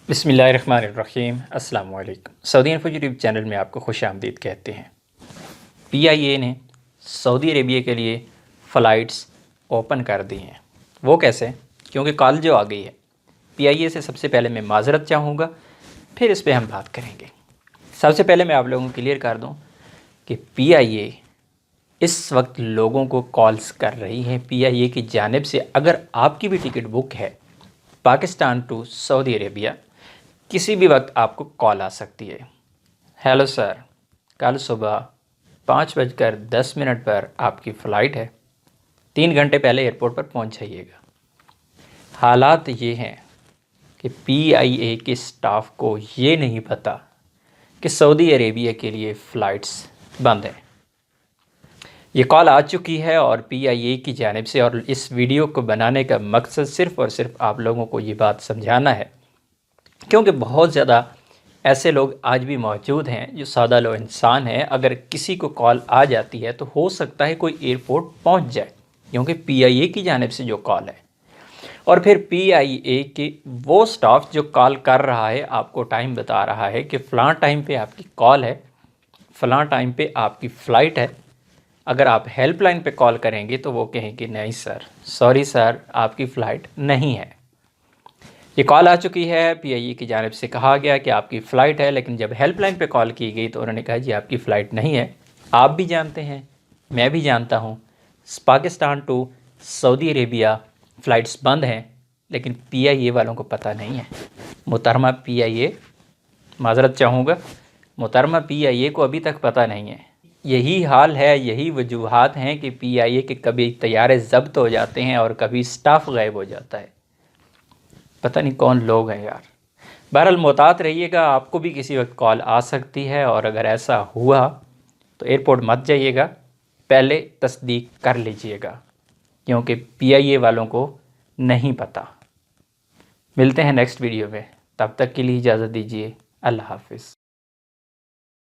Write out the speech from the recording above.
बिस्मिल्लाहिर्रहमानिर्रहीम अस्सलाम वालेकुम। सऊदी इन्फो यूट्यूब चैनल में आपको खुश आमदीद कहते हैं। PIA ने सऊदी अरेबिया के लिए फ़्लाइट्स ओपन कर दी हैं। वो कैसे? क्योंकि कॉल जो आ गई है। PIA से सबसे पहले मैं माज़रत चाहूँगा, फिर इस पर हम बात करेंगे। सबसे पहले मैं आप लोगों को क्लियर कर दूँ कि PIA इस वक्त लोगों को कॉल्स कर रही है। PIA की जानिब से अगर आपकी भी टिकट बुक है पाकिस्तान टू सऊदी अरेबिया, किसी भी वक्त आपको कॉल आ सकती है। हेलो सर, कल सुबह 5:10 पर आपकी फ़्लाइट है, 3 घंटे पहले एयरपोर्ट पर पहुंच जाइएगा। हालात ये हैं कि PIA के स्टाफ को ये नहीं पता कि सऊदी अरेबिया के लिए फ़्लाइट्स बंद हैं। ये कॉल आ चुकी है और PIA की जानिब से, और इस वीडियो को बनाने का मकसद सिर्फ़ और सिर्फ आप लोगों को ये बात समझाना है, क्योंकि बहुत ज़्यादा ऐसे लोग आज भी मौजूद हैं जो सादा लो इंसान हैं। अगर किसी को कॉल आ जाती है तो हो सकता है कोई एयरपोर्ट पहुंच जाए, क्योंकि PIA की जानिब से जो कॉल है, और फिर PIA के वो स्टाफ जो कॉल कर रहा है आपको टाइम बता रहा है कि फ़लाँ टाइम पे आपकी कॉल है, फ़लाँ टाइम पे आपकी फ़्लाइट है। अगर आप हेल्पलाइन पे कॉल करेंगे तो वो कहेंगे नहीं सर, सॉरी सर, आपकी फ़्लाइट नहीं है। ये कॉल आ चुकी है, PIA की जानिब से कहा गया कि आपकी फ़्लाइट है, लेकिन जब हेल्पलाइन पे कॉल की गई तो उन्होंने कहा जी आपकी फ़्लाइट नहीं है। आप भी जानते हैं, मैं भी जानता हूँ, Pakistan to Saudi Arabia flights बंद हैं, लेकिन PIA वालों को पता नहीं है। मोहतरमा PIA, माज़रत चाहूँगा, मोहतरमा PIA को अभी तक पता नहीं है। यही हाल है, यही वजूहात हैं कि PIA के कभी तैयारे ज़ब्त हो जाते हैं और कभी स्टाफ गायब हो जाता है। पता नहीं कौन लोग हैं यार। बहरहाल मोहतात रहिएगा, आपको भी किसी वक्त कॉल आ सकती है, और अगर ऐसा हुआ तो एयरपोर्ट मत जाइएगा, पहले तस्दीक कर लीजिएगा, क्योंकि PIA वालों को नहीं पता। मिलते हैं नेक्स्ट वीडियो में, तब तक के लिए इजाज़त दीजिए। अल्लाह हाफ़िज़।